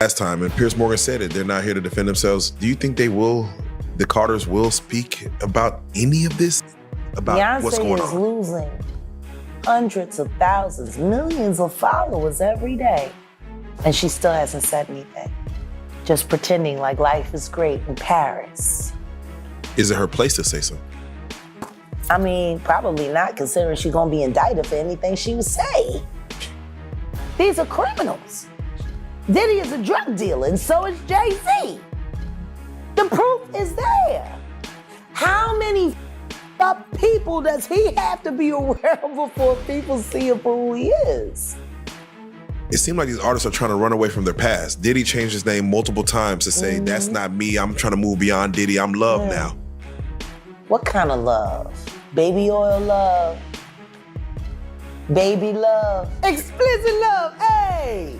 last time, and Piers Morgan said it, they're not here to defend themselves. Do you think the Carters will speak about any of this? About Beyonce what's going is on? losing hundreds of thousands, millions of followers every day. And she still hasn't said anything. Just pretending like life is great in Paris. Is it her place to say something? I mean, probably not, considering she's gonna be indicted for anything she would say. These are criminals. Diddy is a drug dealer, and so is Jay-Z. The proof is there. How many people does he have to be around before people see him for who he is? It seems like these artists are trying to run away from their past. Diddy changed his name multiple times to say, that's not me, I'm trying to move beyond Diddy, I'm Love now. What kind of love? Baby oil love? Baby love? Explicit love, hey!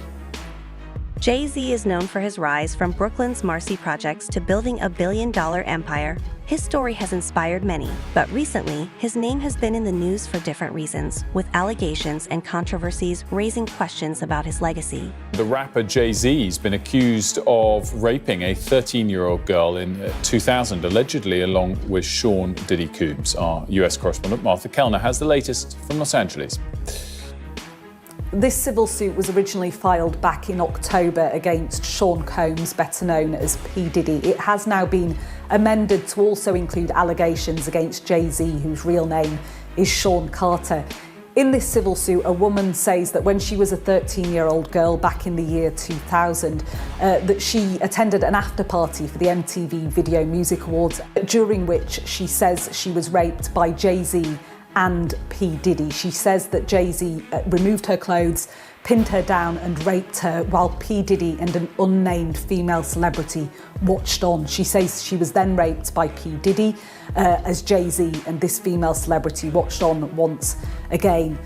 Jay-Z is known for his rise from Brooklyn's Marcy Projects to building a billion-dollar empire. His story has inspired many, but recently, his name has been in the news for different reasons, with allegations and controversies raising questions about his legacy. The rapper Jay-Z has been accused of raping a 13-year-old girl in 2000, allegedly along with Sean Diddy Combs. Our US correspondent Martha Kellner has the latest from Los Angeles. This civil suit was originally filed back in October against Sean Combs, better known as P. Diddy. It has now been amended to also include allegations against Jay-Z, whose real name is Sean Carter. In this civil suit, a woman says that when she was a 13-year-old girl back in the year 2000, that she attended an after party for the MTV Video Music Awards, during which she says she was raped by Jay-Z and P. Diddy. She says that Jay-Z removed her clothes, pinned her down and raped her while P. Diddy and an unnamed female celebrity watched on. She says she was then raped by P. Diddy as Jay-Z and this female celebrity watched on once again.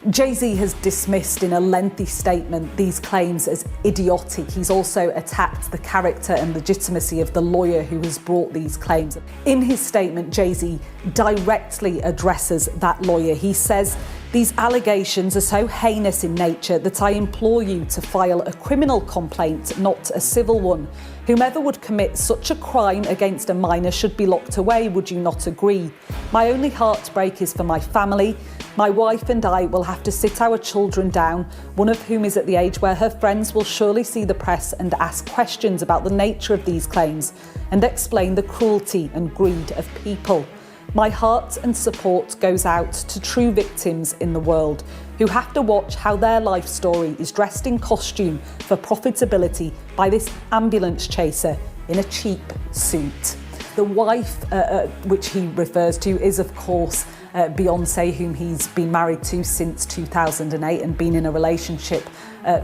Jay-Z has dismissed in a lengthy statement these claims as idiotic. He's also attacked the character and legitimacy of the lawyer who has brought these claims. In his statement, Jay-Z directly addresses that lawyer. He says, "These allegations are so heinous in nature that I implore you to file a criminal complaint, not a civil one. Whomever would commit such a crime against a minor should be locked away, would you not agree? My only heartbreak is for my family. My wife and I will have to sit our children down, one of whom is at the age where her friends will surely see the press and ask questions about the nature of these claims and explain the cruelty and greed of people. My heart and support goes out to true victims in the world who have to watch how their life story is dressed in costume for profitability by this ambulance chaser in a cheap suit." The wife, which he refers to, is of course Beyoncé, whom he's been married to since 2008 and been in a relationship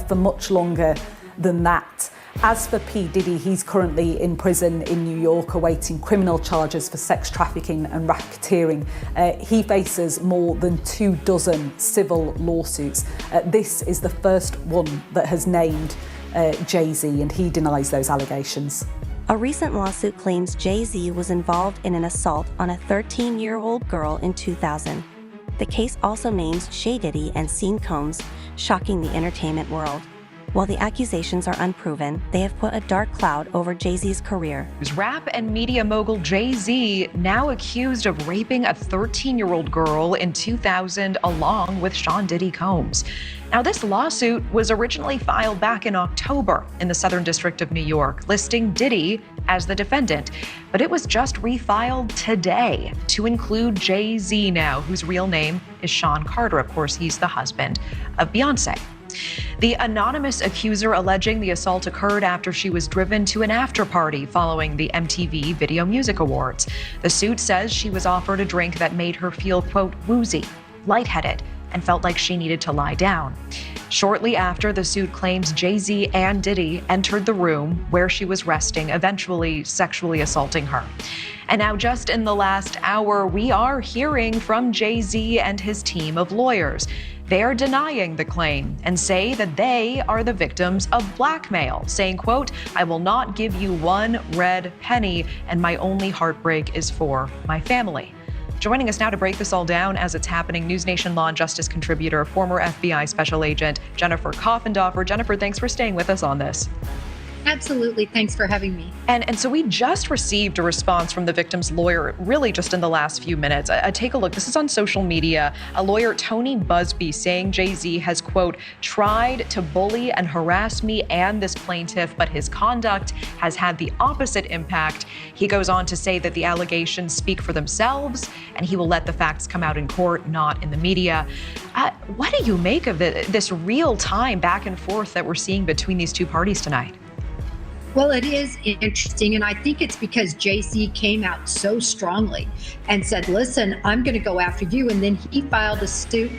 for much longer than that. As for P. Diddy, he's currently in prison in New York awaiting criminal charges for sex trafficking and racketeering. He faces more than 24 civil lawsuits. This is the first one that has named Jay-Z, and he denies those allegations. A recent lawsuit claims Jay-Z was involved in an assault on a 13-year-old girl in 2000. The case also names Shay Diddy and Sean Combs, shocking the entertainment world. While the accusations are unproven, they have put a dark cloud over Jay-Z's career. Rap and media mogul Jay-Z now accused of raping a 13-year-old girl in 2000 along with Sean Diddy Combs. Now, this lawsuit was originally filed back in October in the Southern District of New York, listing Diddy as the defendant, but it was just refiled today to include Jay-Z now, whose real name is Sean Carter. Of course, he's the husband of Beyoncé. The anonymous accuser alleging the assault occurred after she was driven to an after party following the MTV Video Music Awards. The suit says she was offered a drink that made her feel, quote, woozy, lightheaded, and felt like she needed to lie down. Shortly after, the suit claims Jay-Z and Diddy entered the room where she was resting, eventually sexually assaulting her. And now, just in the last hour, we are hearing from Jay-Z and his team of lawyers. They are denying the claim and say that they are the victims of blackmail, saying, quote, "I will not give you one red penny, and my only heartbreak is for my family." Joining us now to break this all down as it's happening, News Nation Law and Justice contributor, former FBI Special Agent Jennifer Coffendorfer. Jennifer, thanks for staying with us on this. Absolutely. Thanks for having me. And so we just received a response from the victim's lawyer, really just in the last few minutes. Take a look. This is on social media. A lawyer, Tony Busby, saying Jay-Z has, quote, tried to bully and harass me and this plaintiff, but his conduct has had the opposite impact. He goes on to say that the allegations speak for themselves and he will let the facts come out in court, not in the media. What do you make of this real-time back and forth that we're seeing between these two parties tonight? Well, it is interesting, and I think it's because Jay-Z came out so strongly and said, listen, I'm going to go after you. And then he filed a suit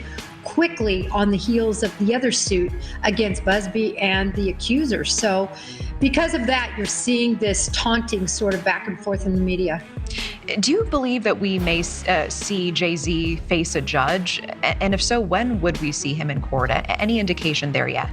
quickly on the heels of the other suit against Busby and the accusers. So because of that, you're seeing this taunting sort of back and forth in the media. Do you believe that we may see Jay-Z face a judge? And if so, when would we see him in court? Any indication there yet?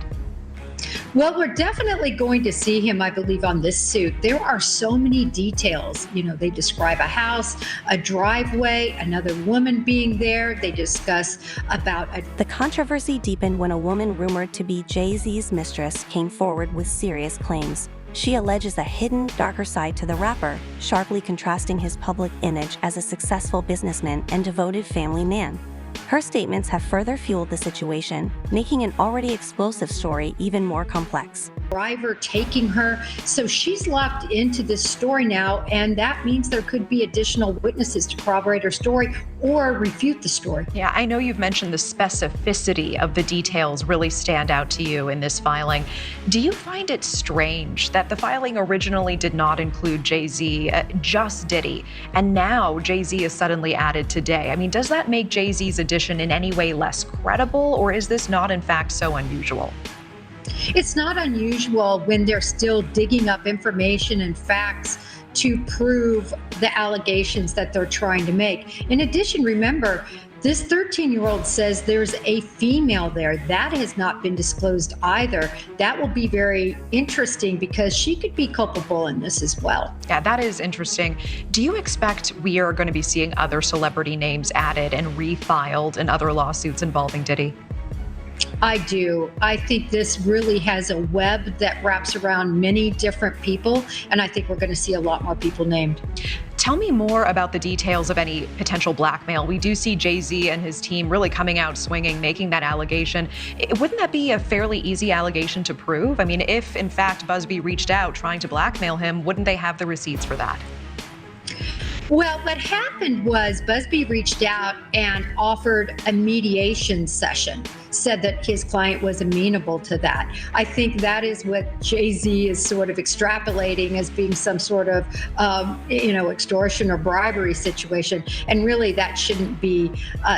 Well, we're definitely going to see him, I believe, on this suit. There are so many details. You know, they describe a house, a driveway, another woman being there. They discuss about The controversy deepened when a woman rumored to be Jay-Z's mistress came forward with serious claims. She alleges a hidden, darker side to the rapper, sharply contrasting his public image as a successful businessman and devoted family man. Her statements have further fueled the situation, making an already explosive story even more complex. driver taking her. So she's locked into this story now, and that means there could be additional witnesses to corroborate her story or refute the story. Yeah, I know you've mentioned the specificity of the details really stand out to you in this filing. Do you find it strange that the filing originally did not include Jay-Z, just Diddy, and now Jay-Z is suddenly added today? I mean, does that make Jay-Z's addition in any way less credible, or is this not in fact so unusual? It's not unusual when they're still digging up information and facts to prove the allegations that they're trying to make. In addition, remember, this 13-year-old says there's a female there. That has not been disclosed either. That will be very interesting because she could be culpable in this as well. Yeah, that is interesting. Do you expect we are going to be seeing other celebrity names added and refiled in other lawsuits involving Diddy? I do. I think this really has a web that wraps around many different people, and I think we're going to see a lot more people named. Tell me more about the details of any potential blackmail. We do see Jay-Z and his team really coming out swinging, making that allegation. Wouldn't that be a fairly easy allegation to prove? I mean, if in fact Busby reached out trying to blackmail him, wouldn't they have the receipts for that? Well, what happened was Busby reached out and offered a mediation session, said that his client was amenable to that. I think that is what Jay-Z is sort of extrapolating as being some sort of, extortion or bribery situation. And really that shouldn't be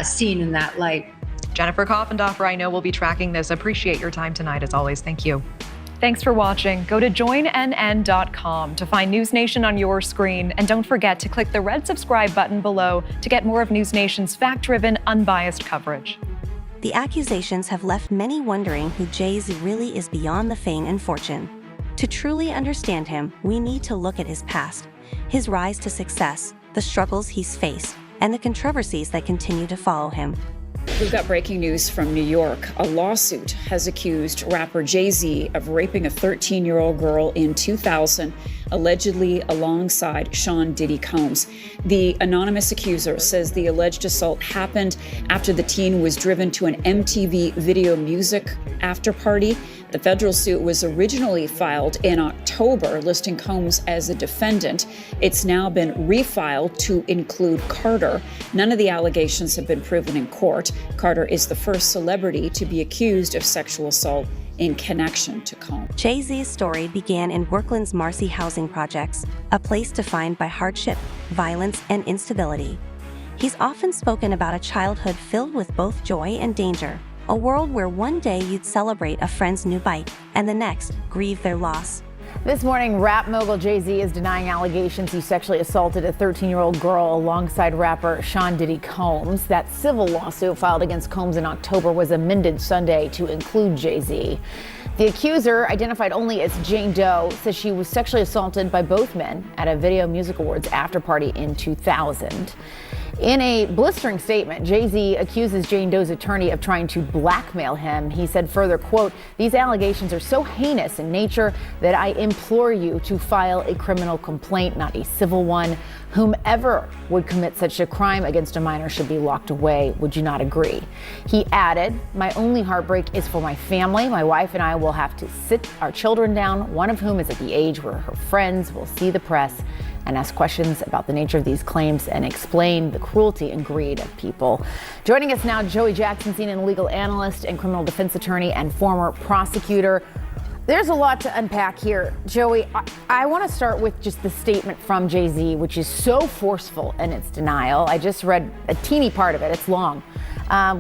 seen in that light. Jennifer Koffendorfer, I know we'll be tracking this. Appreciate your time tonight as always. Thank you. Thanks for watching. Go to joinnn.com to find News Nation on your screen. And don't forget to click the red subscribe button below to get more of News Nation's fact-driven, unbiased coverage. The accusations have left many wondering who Jay-Z really is beyond the fame and fortune. To truly understand him, we need to look at his past, his rise to success, the struggles he's faced, and the controversies that continue to follow him. We've got breaking news from New York. A lawsuit has accused rapper Jay-Z of raping a 13-year-old girl in 2000, allegedly alongside Sean Diddy Combs. The anonymous accuser says the alleged assault happened after the teen was driven to an MTV Video Music after party. The federal suit was originally filed in October, listing Combs as a defendant. It's now been refiled to include Carter. None of the allegations have been proven in court. Carter is the first celebrity to be accused of sexual assault in connection to Combs. Jay-Z's story began in Brooklyn's Marcy housing projects, a place defined by hardship, violence, and instability. He's often spoken about a childhood filled with both joy and danger, a world where one day you'd celebrate a friend's new bike and the next grieve their loss. This morning, rap mogul Jay-Z is denying allegations he sexually assaulted a 13-year-old girl alongside rapper Sean Diddy Combs. That civil lawsuit filed against Combs in October was amended Sunday to include Jay-Z. The accuser, identified only as Jane Doe, says she was sexually assaulted by both men at a Video Music Awards after party in 2000. In a blistering statement, Jay-Z accuses Jane Doe's attorney of trying to blackmail him. He said further, quote, "These allegations are so heinous in nature that I implore you to file a criminal complaint, not a civil one. Whomever would commit such a crime against a minor should be locked away. Would you not agree?" He added, "My only heartbreak is for my family. My wife and I will have to sit our children down, one of whom is at the age where her friends will see the press and ask questions about the nature of these claims and explain the cruelty and greed of people." Joining us now, Joey Jackson, CNN legal analyst and criminal defense attorney and former prosecutor. There's a lot to unpack here. Joey, I want to start with just the statement from Jay-Z, which is so forceful in its denial. I just read a teeny part of it, it's long,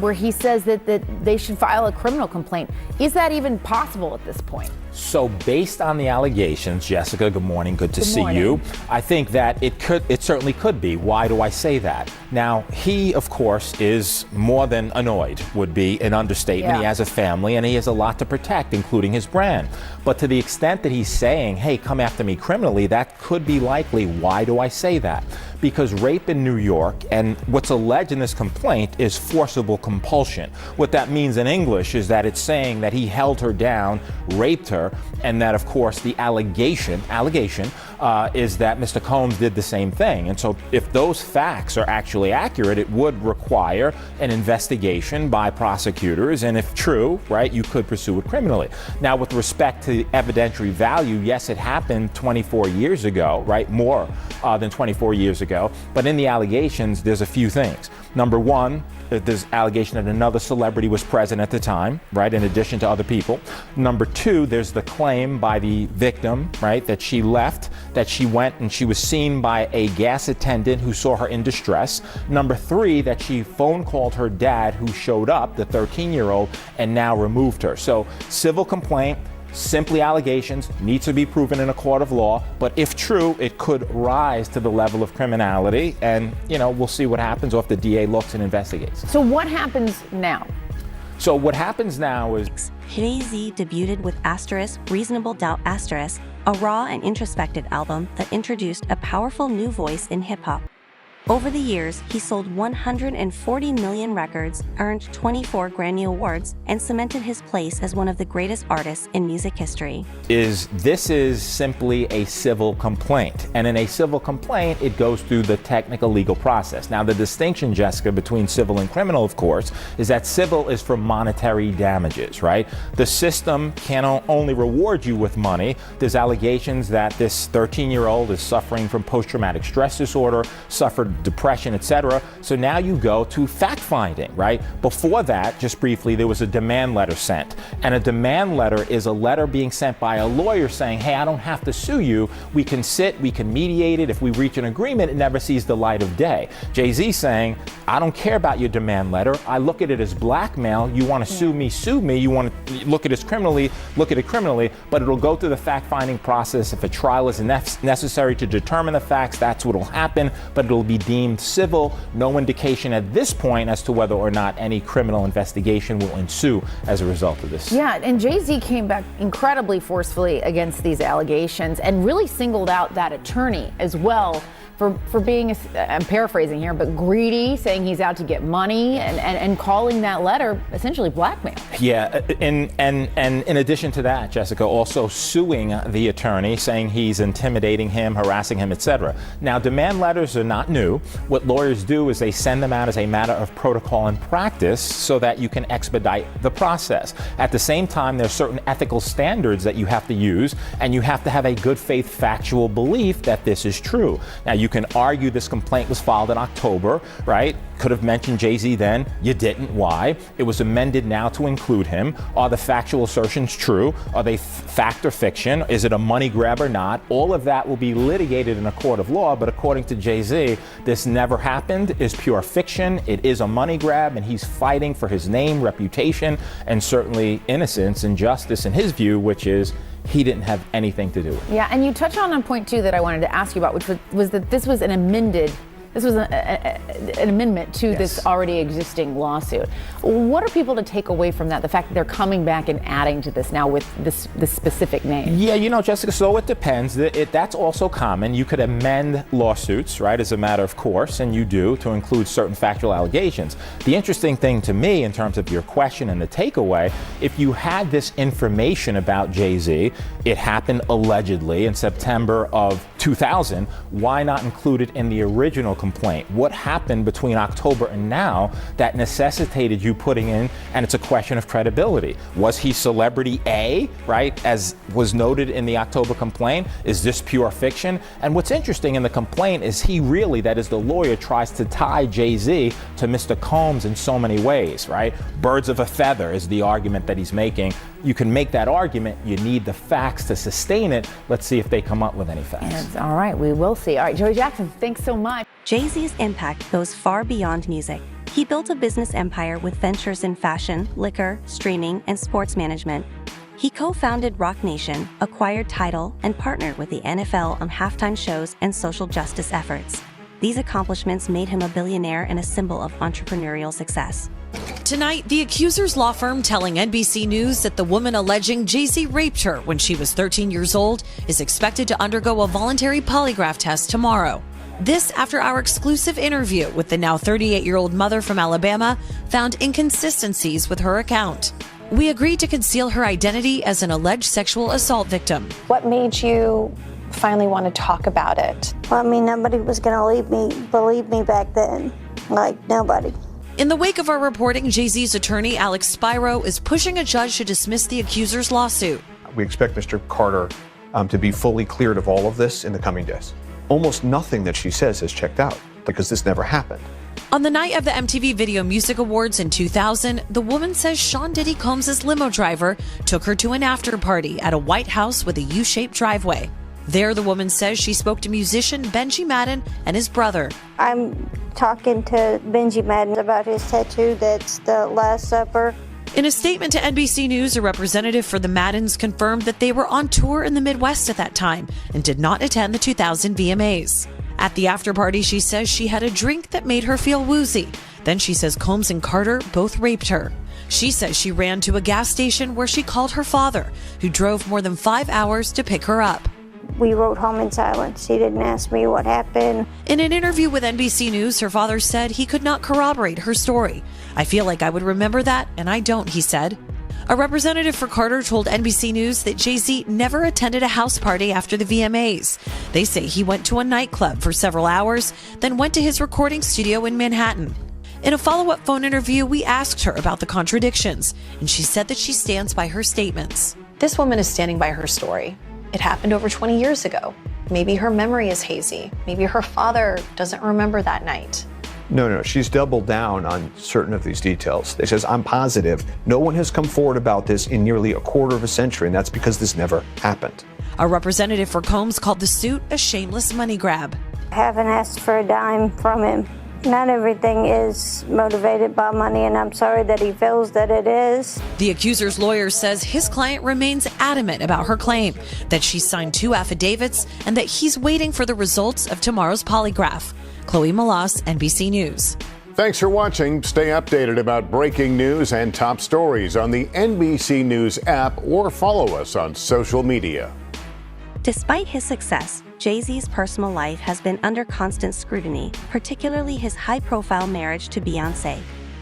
where he says that they should file a criminal complaint. Is that even possible at this point? So based on the allegations, Jessica, good morning, good to see you. I think that it certainly could be. Why do I say that? Now, he, of course, is more than annoyed, would be an understatement. Yeah. He has a family and he has a lot to protect, including his brand. But to the extent that he's saying, hey, come after me criminally, that could be likely. Why do I say that? Because rape in New York, and what's alleged in this complaint, is forcible compulsion. What that means in English is that it's saying that he held her down, raped her, and that, of course, the allegation is that Mr. Combs did the same thing. And so if those facts are actually accurate, it would require an investigation by prosecutors, and if true, right, you could pursue it criminally. Now, with respect to the evidentiary value, yes, it happened 24 years ago, right, more than 24 years ago, but in the allegations, there's a few things. Number one, there's allegation that another celebrity was present at the time, right, in addition to other people. Number two, there's the claim by the victim, right, that she left, that she went and she was seen by a gas attendant who saw her in distress. Number three, that she phone called her dad, who showed up, the 13-year-old, and now removed her. So civil complaint, simply allegations, needs to be proven in a court of law, but if true, it could rise to the level of criminality, and, you know, we'll see what happens, or if the DA looks and investigates. So what happens now? So what happens now is Jay-Z debuted with Reasonable Doubt a raw and introspective album that introduced a powerful new voice in hip-hop. Over the years, he sold 140 million records, earned 24 Grammy Awards, and cemented his place as one of the greatest artists in music history. This is simply a civil complaint. And in a civil complaint, it goes through the technical legal process. Now, the distinction, Jessica, between civil and criminal, of course, is that civil is for monetary damages, right? The system can only reward you with money. There's allegations that this 13-year-old is suffering from post-traumatic stress disorder, suffered depression, etc. So now you go to fact-finding, right? Before that, just briefly, there was a demand letter sent. And a demand letter is a letter being sent by a lawyer saying, hey, I don't have to sue you. We can sit, we can mediate it. If we reach an agreement, it never sees the light of day. Jay-Z saying, I don't care about your demand letter. I look at it as blackmail. You want to sue me, sue me. You want to look at it criminally, look at it criminally, but it'll go through the fact-finding process. If a trial is necessary to determine the facts, that's what will happen, but it'll be deemed civil. No indication at this point as to whether or not any criminal investigation will ensue as a result of this. Yeah, and Jay-Z came back incredibly forcefully against these allegations and really singled out that attorney as well for being, I'm paraphrasing here, but greedy, saying he's out to get money, and calling that letter essentially blackmail. Yeah, and in addition to that, Jessica, also suing the attorney, saying he's intimidating him, harassing him, etc. Now, demand letters are not new. What lawyers do is they send them out as a matter of protocol and practice so that you can expedite the process. At the same time, there's certain ethical standards that you have to use, and you have to have a good faith factual belief that this is true. Now, you can argue this complaint was filed in October, right? Could have mentioned Jay-Z then. You didn't. Why? It was amended now to include him. Are the factual assertions true? Are they fact or fiction? Is it a money grab or not? All of that will be litigated in a court of law, but according to Jay-Z, this never happened, is pure fiction. It is a money grab, and he's fighting for his name, reputation, and certainly innocence and justice in his view, which is he didn't have anything to do with it. Yeah, and you touch on a point too that I wanted to ask you about, which was that this was an amended This was an amendment to this already existing lawsuit. What are people to take away from that? The fact that they're coming back and adding to this now with this specific name? Yeah, you know, Jessica, so it depends. That's also common. You could amend lawsuits, right, as a matter of course, and you do, to include certain factual allegations. The interesting thing to me in terms of your question and the takeaway, if you had this information about Jay-Z, it happened allegedly in September of 2000, why not include it in the original complaint? What happened between October and now that necessitated you putting in, and it's a question of credibility. Was he celebrity A, right, as was noted in the October complaint? Is this pure fiction? And what's interesting in the complaint is he really, that is the lawyer, tries to tie Jay-Z to Mr. Combs in so many ways, right? Birds of a feather is the argument that he's making. You can make that argument. You need the facts to sustain it. Let's see if they come up with any facts. All right, we will see. All right, Joey Jackson, thanks so much. Jay-Z's impact goes far beyond music. He built a business empire with ventures in fashion, liquor, streaming, and sports management. He co-founded Roc Nation, acquired Tidal, and partnered with the NFL on halftime shows and social justice efforts. These accomplishments made him a billionaire and a symbol of entrepreneurial success. Tonight, the accuser's law firm telling NBC News that the woman alleging Jay-Z raped her when she was 13 years old is expected to undergo a voluntary polygraph test tomorrow. This after our exclusive interview with the now 38-year-old mother from Alabama found inconsistencies with her account. We agreed to conceal her identity as an alleged sexual assault victim. What made you finally want to talk about it? Well, I mean, nobody was going to believe me back then. Like, nobody. In the wake of our reporting, Jay-Z's attorney, Alex Spiro, is pushing a judge to dismiss the accuser's lawsuit. We expect Mr. Carter to be fully cleared of all of this in the coming days. Almost nothing that she says has checked out, because this never happened. On the night of the MTV Video Music Awards in 2000, the woman says Sean Diddy Combs' limo driver took her to an after party at a White House with a U-shaped driveway. There, the woman says she spoke to musician Benji Madden and his brother. I'm talking to Benji Madden about his tattoo that's the Last Supper. In a statement to NBC News, a representative for the Maddens confirmed that they were on tour in the Midwest at that time and did not attend the 2000 VMAs. At the after party, she says she had a drink that made her feel woozy. Then she says Combs and Carter both raped her. She says she ran to a gas station where she called her father, who drove more than 5 hours to pick her up. We rode home in silence. He didn't ask me what happened. In an interview with NBC News, her father said he could not corroborate her story. I feel like I would remember that, and I don't, he said. A representative for Carter told NBC News that Jay-Z never attended a house party after the VMAs. They say he went to a nightclub for several hours, then went to his recording studio in Manhattan. In a follow-up phone interview, we asked her about the contradictions, and she said that she stands by her statements. This woman is standing by her story. It happened over 20 years ago. Maybe her memory is hazy. Maybe her father doesn't remember that night. No, she's doubled down on certain of these details. It says, I'm positive no one has come forward about this in nearly a quarter of a century, and that's because this never happened. A representative for Combs called the suit a shameless money grab. I haven't asked for a dime from him. Not everything is motivated by money, and I'm sorry that he feels that it is. The accuser's lawyer says his client remains adamant about her claim, that she signed 2 affidavits, and that he's waiting for the results of tomorrow's polygraph. Chloe Malas, NBC News. Thanks for watching. Stay updated about breaking news and top stories on the NBC News app or follow us on social media. Despite his success, Jay-Z's personal life has been under constant scrutiny, particularly his high-profile marriage to Beyoncé.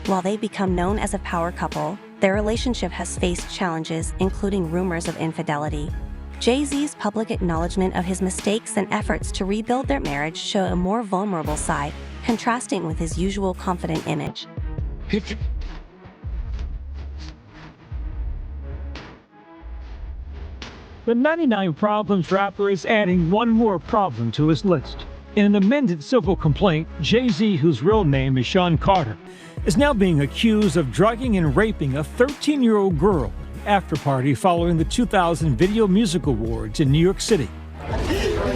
While they become known as a power couple, their relationship has faced challenges, including rumors of infidelity. Jay-Z's public acknowledgement of his mistakes and efforts to rebuild their marriage show a more vulnerable side, contrasting with his usual confident image. The 99 Problems rapper is adding one more problem to his list. In an amended civil complaint, Jay-Z, whose real name is Sean Carter, is now being accused of drugging and raping a 13-year-old girl at an after-party following the 2000 Video Music Awards in New York City.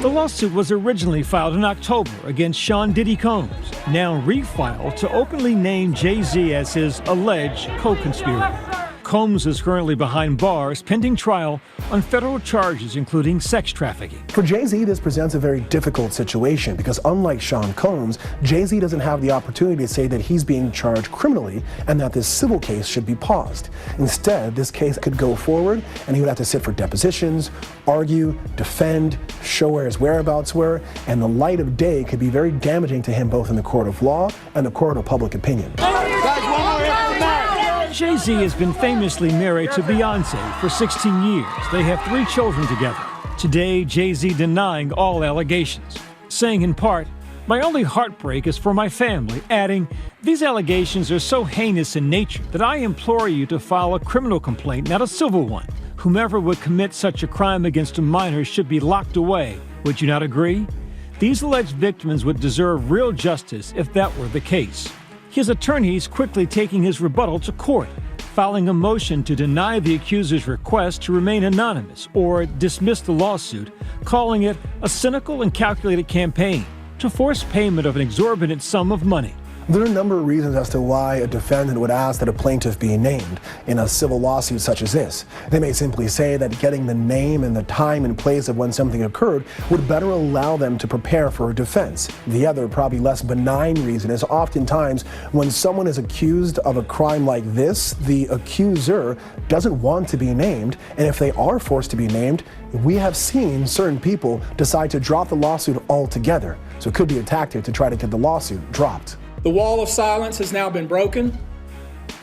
The lawsuit was originally filed in October against Sean Diddy Combs, now refiled to openly name Jay-Z as his alleged co-conspirator. Combs is currently behind bars pending trial on federal charges including sex trafficking. For Jay-Z, this presents a very difficult situation because unlike Sean Combs, Jay-Z doesn't have the opportunity to say that he's being charged criminally and that this civil case should be paused. Instead, this case could go forward and he would have to sit for depositions, argue, defend, show where his whereabouts were, and the light of day could be very damaging to him both in the court of law and the court of public opinion. Jay-Z has been famously married to Beyonce for 16 years. They have 3 children together. Today, Jay-Z denying all allegations, saying in part, "My only heartbreak is for my family," adding, "These allegations are so heinous in nature that I implore you to file a criminal complaint, not a civil one. Whomever would commit such a crime against a minor should be locked away. Would you not agree? These alleged victims would deserve real justice if that were the case." His attorneys quickly taking his rebuttal to court, filing a motion to deny the accuser's request to remain anonymous or dismiss the lawsuit, calling it a cynical and calculated campaign to force payment of an exorbitant sum of money. There are a number of reasons as to why a defendant would ask that a plaintiff be named in a civil lawsuit such as this. They may simply say that getting the name and the time and place of when something occurred would better allow them to prepare for a defense. The other, probably less benign reason is oftentimes when someone is accused of a crime like this, the accuser doesn't want to be named, and if they are forced to be named, we have seen certain people decide to drop the lawsuit altogether. So it could be a tactic to try to get the lawsuit dropped. The wall of silence has now been broken,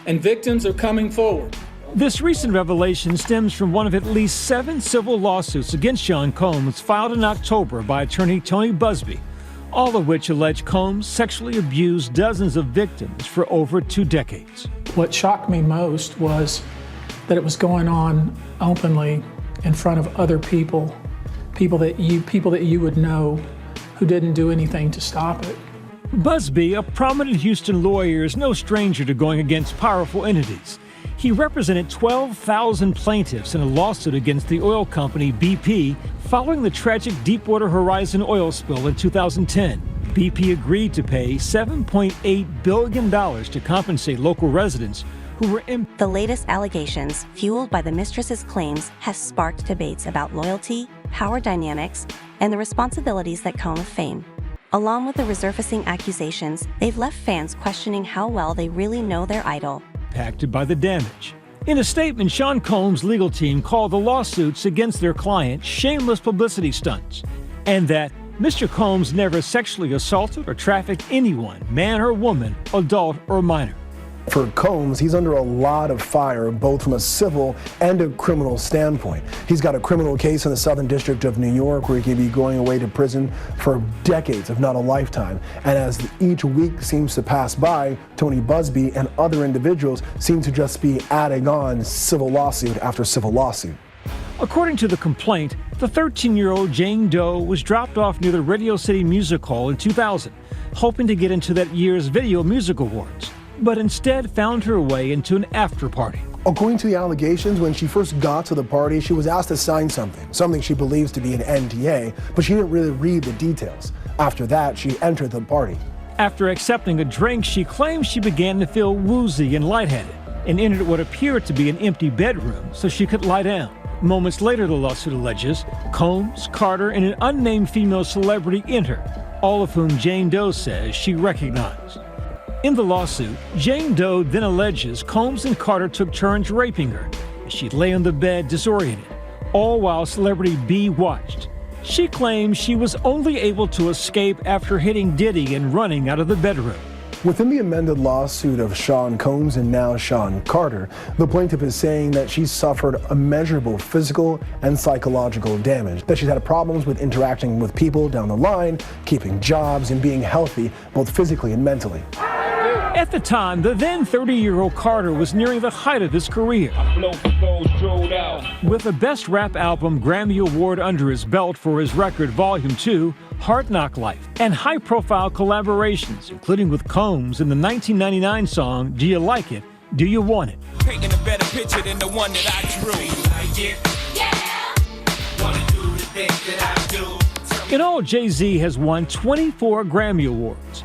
and victims are coming forward. This recent revelation stems from one of at least 7 civil lawsuits against Sean Combs filed in October by attorney Tony Busby, all of which allege Combs sexually abused dozens of victims for over 2 decades. What shocked me most was that it was going on openly in front of other people that you would know who didn't do anything to stop it. Busby, a prominent Houston lawyer, is no stranger to going against powerful entities. He represented 12,000 plaintiffs in a lawsuit against the oil company BP following the tragic Deepwater Horizon oil spill in 2010. BP agreed to pay $7.8 billion to compensate local residents who were impacted. The latest allegations, fueled by the Mistress's claims, has sparked debates about loyalty, power dynamics, and the responsibilities that come with fame. Along with the resurfacing accusations, they've left fans questioning how well they really know their idol. Impacted by the damage. In a statement, Sean Combs' legal team called the lawsuits against their client shameless publicity stunts, and that Mr. Combs never sexually assaulted or trafficked anyone, man or woman, adult or minor. For Combs, he's under a lot of fire, both from a civil and a criminal standpoint. He's got a criminal case in the Southern District of New York where he could be going away to prison for decades, if not a lifetime. And as each week seems to pass by, Tony Busby and other individuals seem to just be adding on civil lawsuit after civil lawsuit. According to the complaint, the 13-year-old Jane Doe was dropped off near the Radio City Music Hall in 2000, hoping to get into that year's Video Music Awards, but instead found her way into an after-party. According to the allegations, when she first got to the party, she was asked to sign something she believes to be an NDA, but she didn't really read the details. After that, she entered the party. After accepting a drink, she claims she began to feel woozy and lightheaded and entered what appeared to be an empty bedroom so she could lie down. Moments later, the lawsuit alleges, Combs, Carter, and an unnamed female celebrity enter, all of whom Jane Doe says she recognized. In the lawsuit, Jane Doe then alleges Combs and Carter took turns raping her as she lay on the bed disoriented, all while celebrity B watched. She claims she was only able to escape after hitting Diddy and running out of the bedroom. Within the amended lawsuit of Sean Combs and now Sean Carter, the plaintiff is saying that she suffered immeasurable physical and psychological damage, that she's had problems with interacting with people down the line, keeping jobs, and being healthy, both physically and mentally. At the time, the then 30-year-old Carter was nearing the height of his career. With a Best Rap Album Grammy Award under his belt for his record Volume 2, Hard Knock Life, and high-profile collaborations, including with Combs in the 1999 song Do You Like It? Do You Want It? Painting a better picture than the one that I drew. Do you like it? Yeah. Wanna do the things that I do. In all, Jay-Z has won 24 Grammy Awards.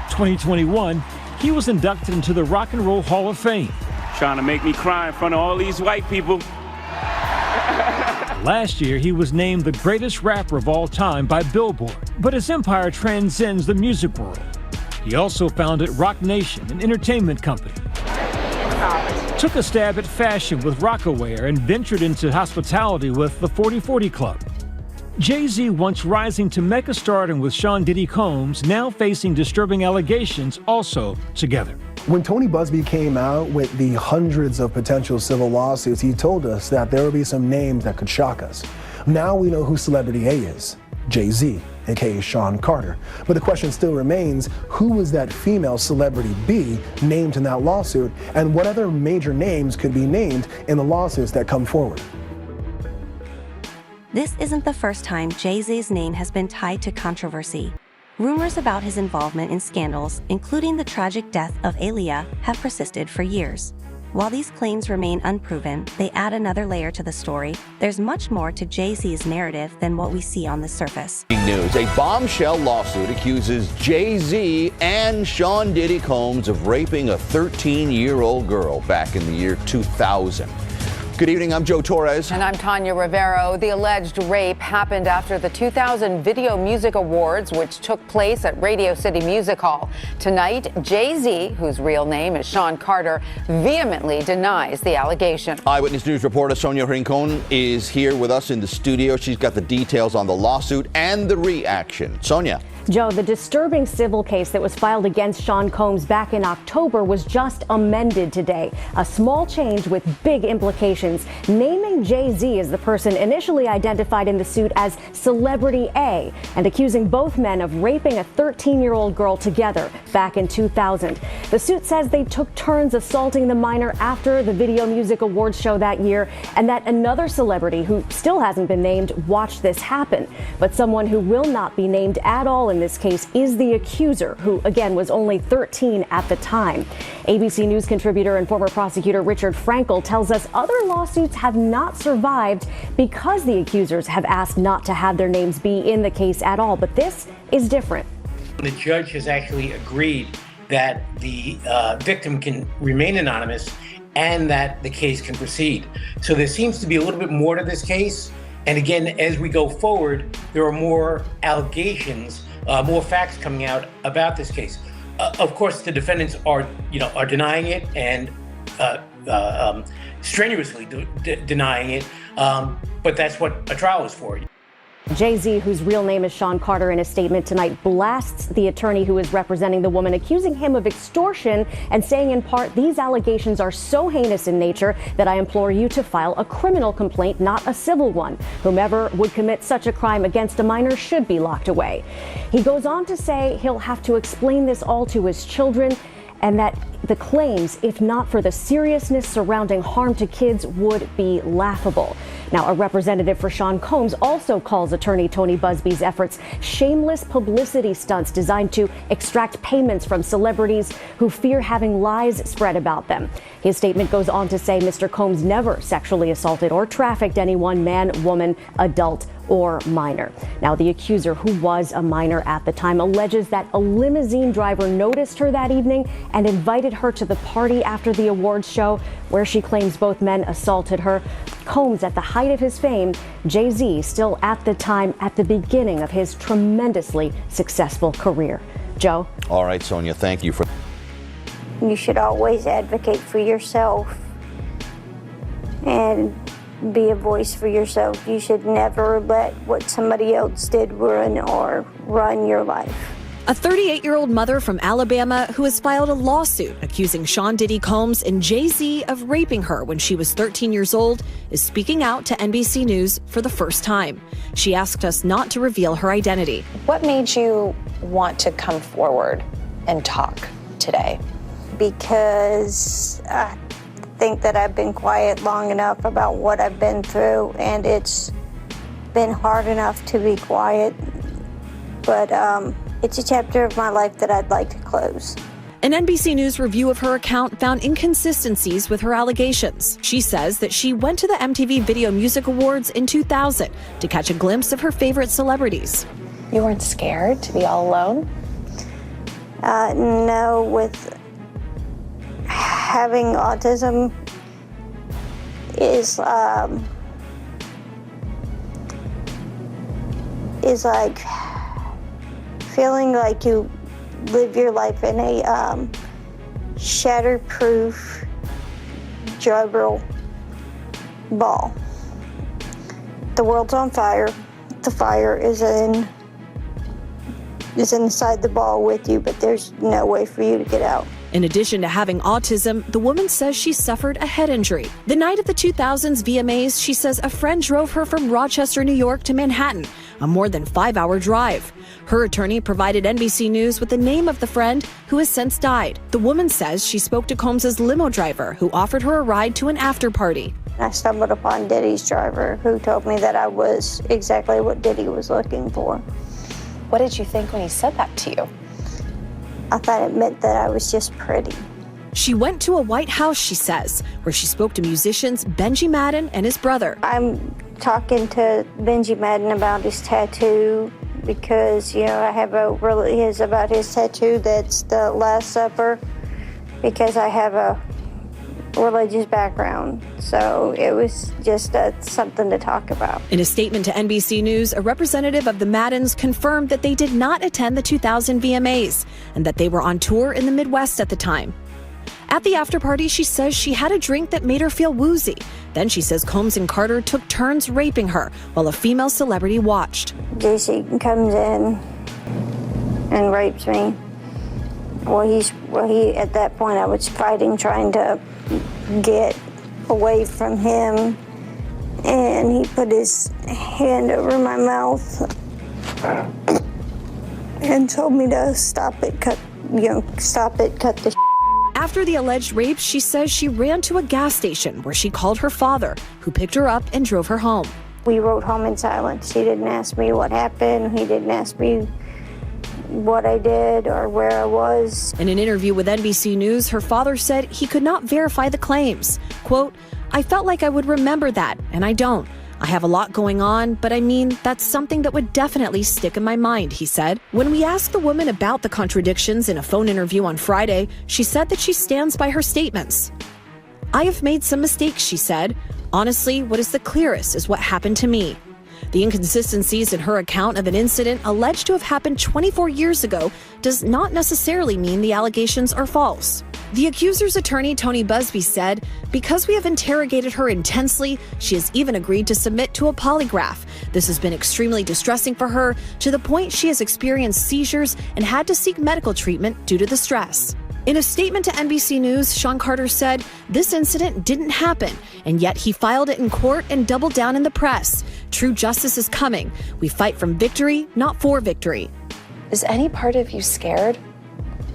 2021, he was inducted into the Rock and Roll Hall of Fame. Trying to make me cry in front of all these white people. Last year, he was named the greatest rapper of all time by Billboard, but his empire transcends the music world. He also founded Rock Nation, an entertainment company. Took a stab at fashion with Rockaware and ventured into hospitality with the 40/40 Club. Jay-Z, once rising to megastardom with Sean Diddy Combs, now facing disturbing allegations also together. When Tony Busby came out with the hundreds of potential civil lawsuits, he told us that there would be some names that could shock us. Now we know who Celebrity A is, Jay-Z, aka Sean Carter. But the question still remains, who was that female Celebrity B named in that lawsuit, and what other major names could be named in the lawsuits that come forward? This isn't the first time Jay-Z's name has been tied to controversy. Rumors about his involvement in scandals, including the tragic death of Aaliyah, have persisted for years. While these claims remain unproven, they add another layer to the story. There's much more to Jay-Z's narrative than what we see on the surface. News. A bombshell lawsuit accuses Jay-Z and Sean Diddy Combs of raping a 13-year-old girl back in the year 2000. Good evening, I'm Joe Torres. And I'm Tanya Rivero. The alleged rape happened after the 2000 Video Music Awards, which took place at Radio City Music Hall. Tonight, Jay-Z, whose real name is Sean Carter, vehemently denies the allegation. Eyewitness News reporter Sonia Rincon is here with us in the studio. She's got the details on the lawsuit and the reaction. Sonia. Joe, the disturbing civil case that was filed against Sean Combs back in October was just amended today. A small change with big implications, naming Jay-Z as the person initially identified in the suit as Celebrity A and accusing both men of raping a 13-year-old girl together back in 2000. The suit says they took turns assaulting the minor after the Video Music Awards show that year, and that another celebrity who still hasn't been named watched this happen. But someone who will not be named at all in this case is the accuser, who again was only 13 at the time. ABC News contributor and former prosecutor Richard Frankel tells us other lawsuits have not survived because the accusers have asked not to have their names be in the case at all. But this is different. The judge has actually agreed that the victim can remain anonymous and that the case can proceed. So there seems to be a little bit more to this case. And again, as we go forward, there are more allegations, more facts coming out about this case. Of course, the defendants are denying it and strenuously denying it, but that's what a trial is for. Jay-Z, whose real name is Sean Carter, in a statement tonight blasts the attorney who is representing the woman, accusing him of extortion and saying in part, "These allegations are so heinous in nature that I implore you to file a criminal complaint, not a civil one. Whomever would commit such a crime against a minor should be locked away." He goes on to say he'll have to explain this all to his children, and that the claims, if not for the seriousness surrounding harm to kids, would be laughable. Now, a representative for Sean Combs also calls attorney Tony Busby's efforts shameless publicity stunts designed to extract payments from celebrities who fear having lies spread about them. His statement goes on to say Mr. Combs never sexually assaulted or trafficked anyone, man, woman, adult, or minor. Now, the accuser, who was a minor at the time, alleges that a limousine driver noticed her that evening and invited her to the party after the awards show, where she claims both men assaulted her. Combs at the height of his fame, Jay-Z still at the time at the beginning of his tremendously successful career. Joe? All right, Sonia, thank you for... You should always advocate for yourself and be a voice for yourself. You should never let what somebody else did ruin or run your life. A 38-year-old mother from Alabama who has filed a lawsuit accusing Sean Diddy Combs and Jay-Z of raping her when she was 13 years old is speaking out to NBC News for the first time. She asked us not to reveal her identity. What made you want to come forward and talk today? Because I think that I've been quiet long enough about what I've been through, and it's been hard enough to be quiet, but it's a chapter of my life that I'd like to close. An NBC News review of her account found inconsistencies with her allegations. She says that she went to the MTV Video Music Awards in 2000 to catch a glimpse of her favorite celebrities. You weren't scared to be all alone? No, with having autism is is like feeling like you live your life in a shatterproof drywall ball. The world's on fire. The fire is inside the ball with you, but there's no way for you to get out. In addition to having autism, the woman says she suffered a head injury. The night of the 2000s VMAs, she says a friend drove her from Rochester, New York to Manhattan, a more than 5-hour drive. Her attorney provided NBC News with the name of the friend who has since died. The woman says she spoke to Combs's limo driver who offered her a ride to an after party. I stumbled upon Diddy's driver who told me that I was exactly what Diddy was looking for. What did you think when he said that to you? I thought it meant that I was just pretty. She went to a White House, she says, where she spoke to musicians Benji Madden and his brother. I'm talking to Benji Madden about his tattoo because, you know, I have about his tattoo that's the Last Supper because I have a religious background. So it was just something to talk about. In a statement to NBC News, a representative of the Maddens confirmed that they did not attend the 2000 VMAs and that they were on tour in the Midwest at the time. At the after party, she says she had a drink that made her feel woozy. Then she says Combs and Carter took turns raping her while a female celebrity watched. JC comes in and rapes me. He at that point I was fighting, trying to get away from him, and he put his hand over my mouth and told me to stop it, cut the. After the alleged rape, she says she ran to a gas station where she called her father, who picked her up and drove her home. We rode home in silence. He didn't ask me what happened. He didn't ask me what I did or where I was. In an interview with NBC News, her father said he could not verify the claims. Quote, "I felt like I would remember that, and I don't. I have a lot going on, but I mean, that's something that would definitely stick in my mind," he said. When we asked the woman about the contradictions in a phone interview on Friday, she said that she stands by her statements. "I have made some mistakes," she said. "Honestly, what is the clearest is what happened to me." The inconsistencies in her account of an incident alleged to have happened 24 years ago does not necessarily mean the allegations are false. The accuser's attorney, Tony Busby, said, "Because we have interrogated her intensely, she has even agreed to submit to a polygraph. This has been extremely distressing for her, to the point she has experienced seizures and had to seek medical treatment due to the stress." In a statement to NBC News, Sean Carter said, "This incident didn't happen, and yet he filed it in court and doubled down in the press. True justice is coming. We fight from victory, not for victory." Is any part of you scared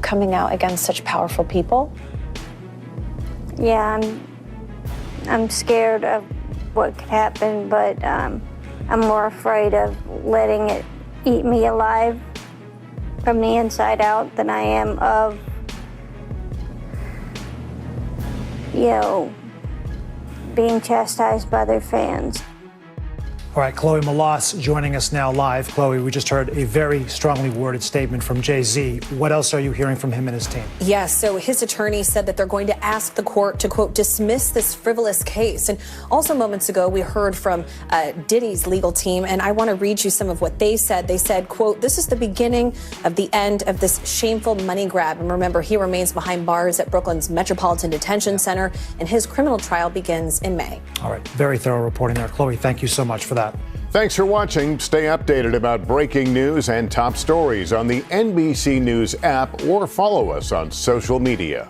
coming out against such powerful people? Yeah, I'm scared of what could happen, but I'm more afraid of letting it eat me alive from the inside out than I am of, being chastised by their fans. All right, Chloe Malas joining us now live. Chloe, we just heard a very strongly worded statement from Jay-Z. What else are you hearing from him and his team? Yes, so his attorney said that they're going to ask the court to, quote, dismiss this frivolous case. And also moments ago, we heard from Diddy's legal team, and I want to read you some of what they said. They said, quote, "This is the beginning of the end of this shameful money grab." And remember, he remains behind bars at Brooklyn's Metropolitan Detention Center, and his criminal trial begins in May. All right, very thorough reporting there. Chloe, thank you so much for that. Thanks for watching. Stay updated about breaking news and top stories on the NBC News app or follow us on social media.